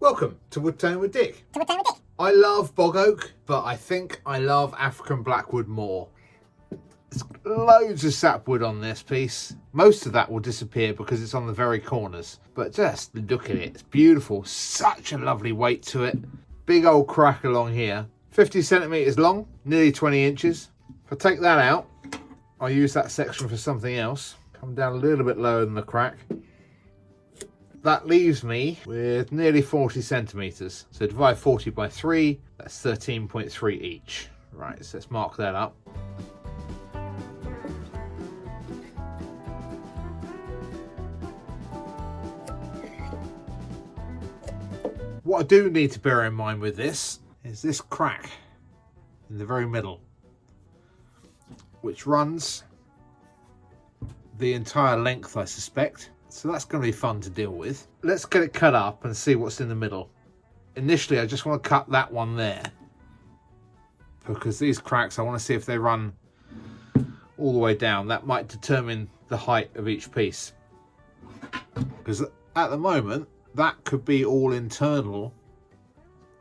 Welcome to Woodturning with Dick. I love bog oak, but I think I love African blackwood more. There's loads of sapwood on this piece. Most of that will disappear because it's on the very corners. But just look at it, it's beautiful. Such a lovely weight to it. Big old crack along here. 50 centimetres long, nearly 20 inches. If I take that out, I'll use that section for something else. Come down a little bit lower than the crack. That leaves me with nearly 40 centimetres. So divide 40 by 3, that's 13.3 each. Right, so let's mark that up. What I do need to bear in mind with this is this crack in the very middle, which runs the entire length, I suspect. So that's going to be fun to deal with. Let's get it cut up and see what's in the middle. Initially, I just want to cut that one there, because these cracks, I want to see if they run all the way down. That might determine the height of each piece. Because at the moment, that could be all internal.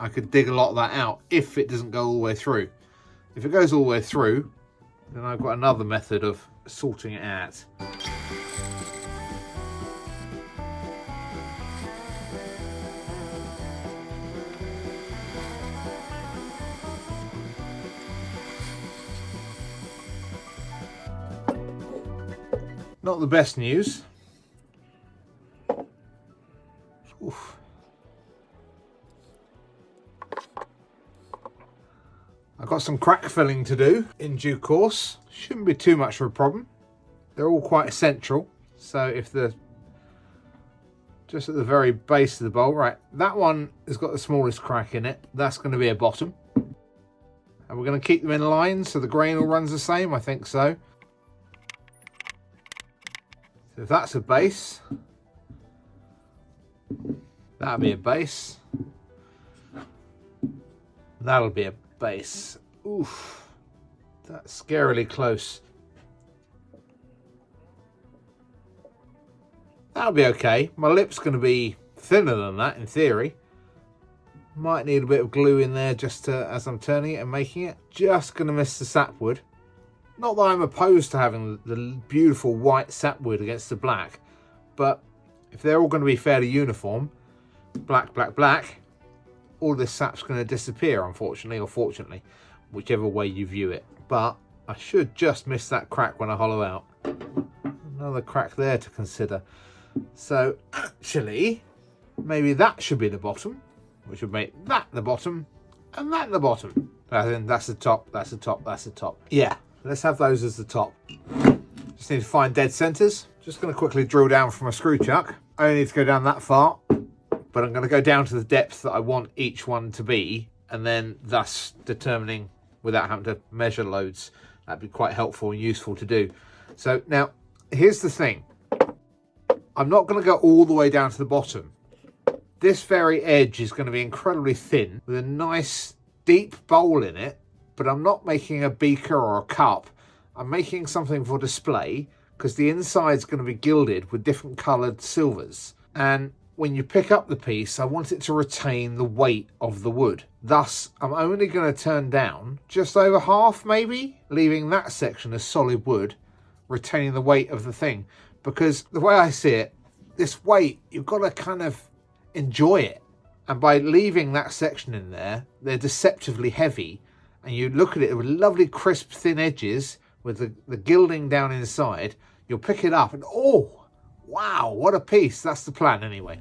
I could dig a lot of that out if it doesn't go all the way through. If it goes all the way through, then I've got another method of sorting it out. Not the best news. Oof. I've got some crack filling to do in due course. Shouldn't be too much of a problem. They're all quite central. So if they're just at the very base of the bowl, right, that one has got the smallest crack in it. That's going to be a bottom. And we're going to keep them in line so the grain all runs the same. I think so. So if that's a base, that'll be a base. That'll be a base. Oof, that's scarily close. That'll be okay. My lip's going to be thinner than that in theory. Might need a bit of glue in there just to, as I'm turning it and making it. Just going to miss the sapwood. Not that I'm opposed to having the beautiful white sapwood against the black, but if they're all going to be fairly uniform, black, black, black, all this sap's going to disappear, unfortunately, or fortunately, whichever way you view it. But I should just miss that crack when I hollow out. Another crack there to consider. So actually, maybe that should be the bottom, which would make that the bottom, and that the bottom. That's the top, that's the top, that's the top. Yeah. Let's have those as the top. Just need to find dead centres. Just going to quickly drill down from a screw chuck. I only need to go down that far, but I'm going to go down to the depth that I want each one to be, and then thus determining without having to measure loads. That'd be quite helpful and useful to do. So now, here's the thing. I'm not going to go all the way down to the bottom. This very edge is going to be incredibly thin with a nice deep bowl in it. But I'm not making a beaker or a cup. I'm making something for display because the inside's going to be gilded with different coloured silvers. And when you pick up the piece, I want it to retain the weight of the wood. Thus, I'm only going to turn down just over half maybe, leaving that section as solid wood, retaining the weight of the thing. Because the way I see it, this weight, you've got to kind of enjoy it. And by leaving that section in there, they're deceptively heavy. And you look at it with lovely crisp thin edges with the gilding down inside, you'll pick it up and oh, wow, what a piece. That's the plan anyway.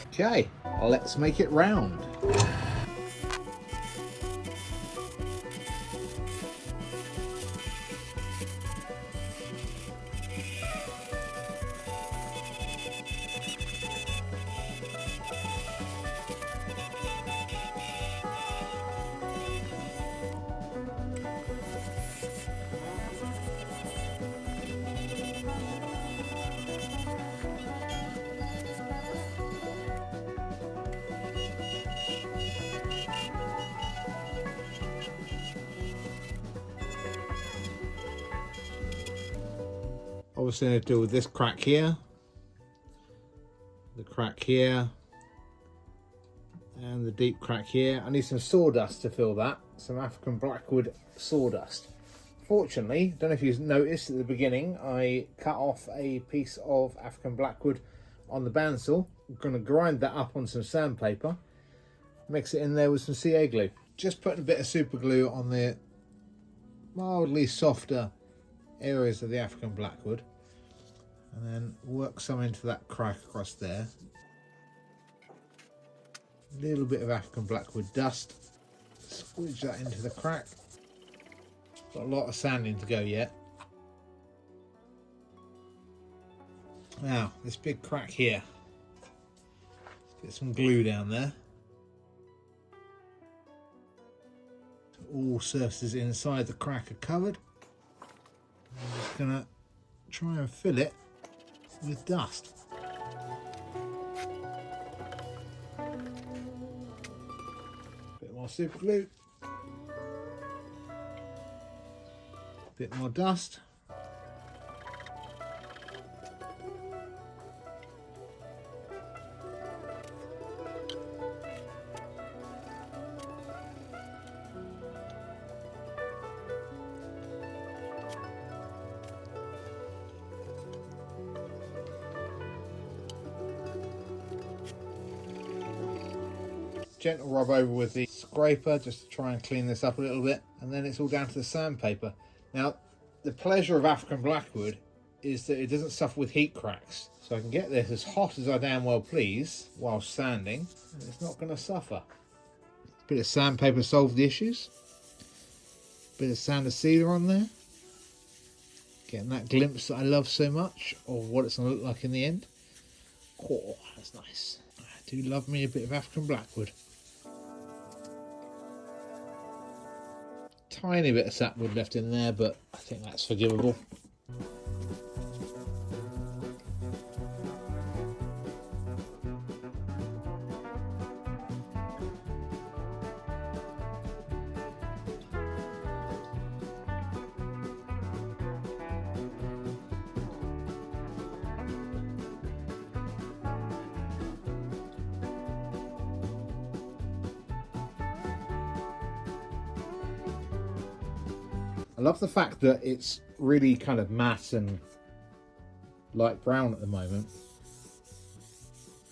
Okay, let's make it round. Obviously I'm going to deal with this crack here, the crack here, and the deep crack here. I need some sawdust to fill that, some African Blackwood sawdust. Fortunately, don't know if you noticed at the beginning, I cut off a piece of African Blackwood on the bandsaw. I'm going to grind that up on some sandpaper, mix it in there with some CA glue. Just putting a bit of super glue on the mildly softer areas of the African Blackwood, and then work some into that crack across there. A little bit of African Blackwood dust, squeeze that into the crack. Got a lot of sanding to go yet. Now this big crack here, let's get some glue down there. So all surfaces inside the crack are covered. I'm just gonna try and fill it with dust. Bit more super glue. Bit more dust. Gentle rub over with the scraper just to try and clean this up a little bit, and then it's all down to the sandpaper. Now the pleasure of African Blackwood is that it doesn't suffer with heat cracks, so I can get this as hot as I damn well please while sanding, and it's not going to suffer. Bit of sandpaper solved the issues. Bit of sander sealer on there, getting that glimpse that I love so much of what it's going to look like in the end. Oh, that's nice. I do love me a bit of African Blackwood. Tiny bit of sapwood left in there, but I think that's forgivable. I love the fact that it's really kind of matte and light brown at the moment.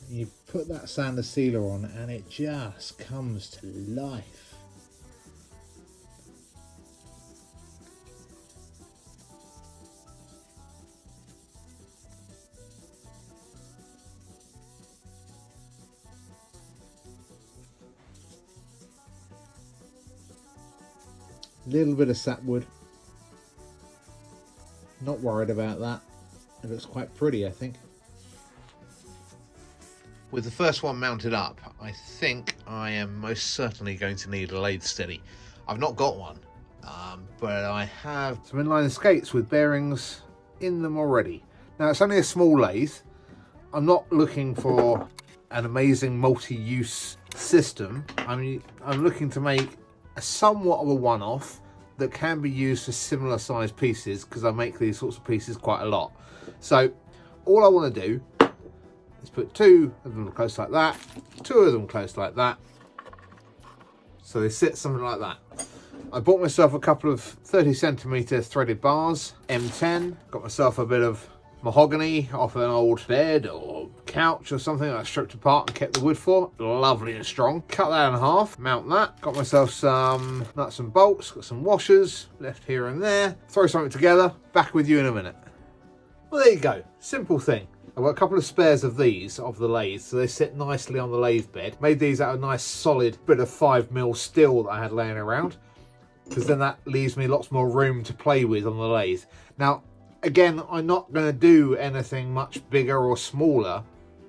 You put that sander sealer on and it just comes to life. Little bit of sapwood. Not worried about that. It looks quite pretty, I think. With the first one mounted up, I think I am most certainly going to need a lathe steady. I've not got one, but I have some inline skates with bearings in them already. Now it's only a small lathe. I'm not looking for an amazing multi-use system. I'm looking to make a somewhat of a one-off that can be used for similar sized pieces, because I make these sorts of pieces quite a lot. So all I want to do is put two of them close like that, two of them close like that, so they sit something like that. I bought myself a couple of 30cm threaded bars, M10, got myself a bit of mahogany off an old bed or couch or something that I stripped apart and kept the wood for. Lovely and strong. Cut that in half, mount that. Got myself some nuts and bolts, got some washers left here and there. Throw something together, back with you in a minute. Well, there you go, simple thing. I've got a couple of spares of these, of the lathe, so they sit nicely on the lathe bed. Made these out of a nice solid bit of 5mm steel that I had laying around, because then that leaves me lots more room to play with on the lathe. Now, again, I'm not going to do anything much bigger or smaller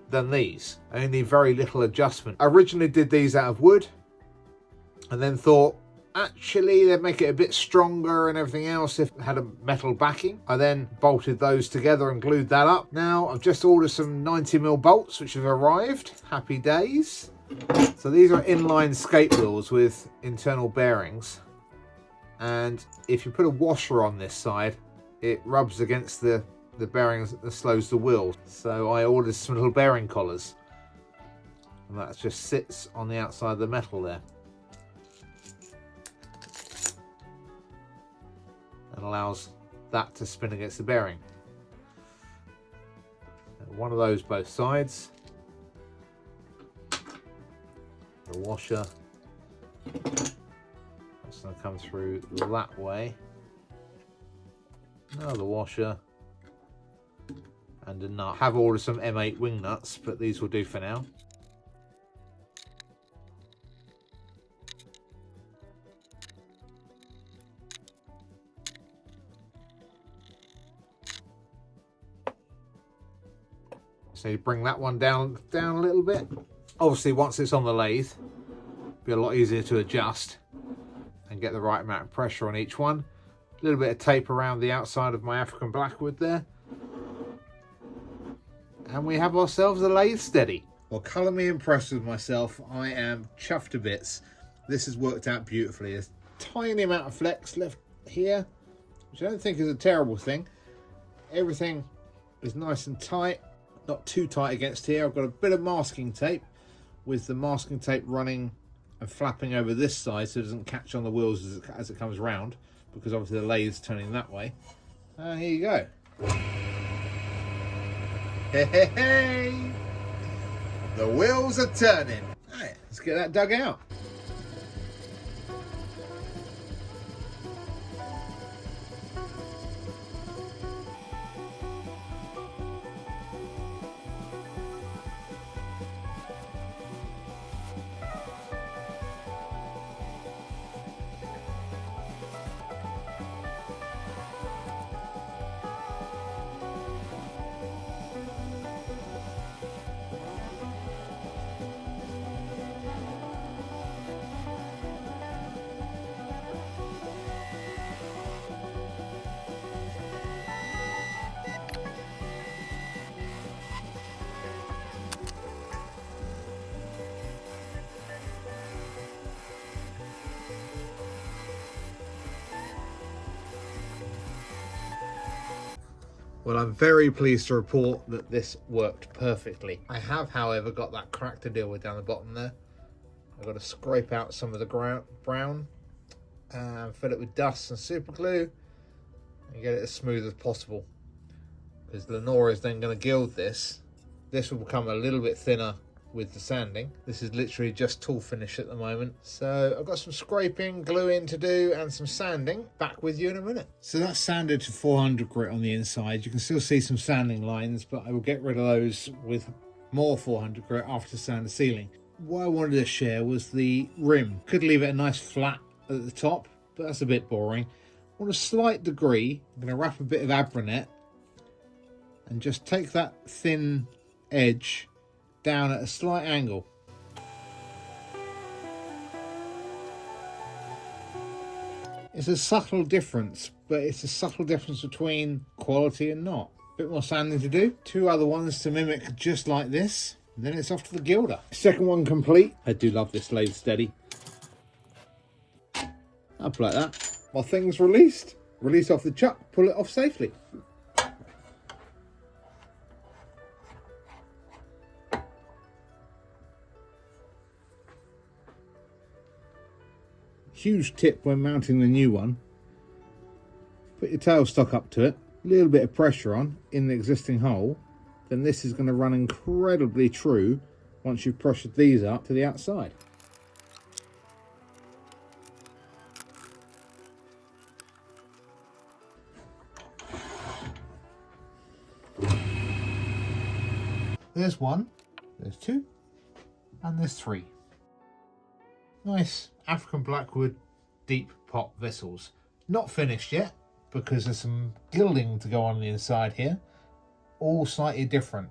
than these. I only need very little adjustment. I originally did these out of wood and then thought, actually, they'd make it a bit stronger and everything else if it had a metal backing. I then bolted those together and glued that up. Now, I've just ordered some 90mm bolts, which have arrived. Happy days. So these are inline skate wheels with internal bearings. And if you put a washer on this side, it rubs against the the bearings that slows the wheel. So I ordered some little bearing collars, and that just sits on the outside of the metal there and allows that to spin against the bearing. One of those both sides. The washer, that's going to come through that way. Another washer and a nut. I have ordered some M8 wing nuts, but these will do for now. So you bring that one down a little bit. Obviously, once it's on the lathe, it'll be a lot easier to adjust and get the right amount of pressure on each one. A little bit of tape around the outside of my African Blackwood there. And we have ourselves a lathe steady. Well, colour me impressed with myself. I am chuffed to bits. This has worked out beautifully. There's a tiny amount of flex left here, which I don't think is a terrible thing. Everything is nice and tight, not too tight against here. I've got a bit of masking tape, with the masking tape running and flapping over this side so it doesn't catch on the wheels as it comes round, because obviously the lathe's turning that way. Here you go. Hey, hey, hey! The wheels are turning. Right, let's get that dug out. Well, I'm very pleased to report that this worked perfectly. I have, however, got that crack to deal with down the bottom there. I've got to scrape out some of the brown and fill it with dust and super glue and get it as smooth as possible, because Lenora is then going to gild this. This will become a little bit thinner with the sanding. This is literally just tool finish at the moment. So I've got some scraping, gluing to do and some sanding. Back with you in a minute. So that's sanded to 400 grit on the inside. You can still see some sanding lines, but I will get rid of those with more 400 grit after sand the ceiling. What I wanted to share was the rim. Could leave it a nice flat at the top, but that's a bit boring. On a slight degree, I'm going to wrap a bit of Abranet and just take that thin edge down at a slight angle. It's a subtle difference, but it's a subtle difference between quality and not. A bit more sanding to do. Two other ones to mimic just like this, and then it's off to the gilder. Second one complete. I do love this lathe steady. Up like that. While things released. Release off the chuck, pull it off safely. Huge tip when mounting the new one: put your tailstock up to it, a little bit of pressure on in the existing hole, then this is going to run incredibly true once you've pressured these up to the outside. There's one, there's two, and there's three. Nice African Blackwood deep pot vessels. Not finished yet, because there's some gilding to go on the inside here. All slightly different.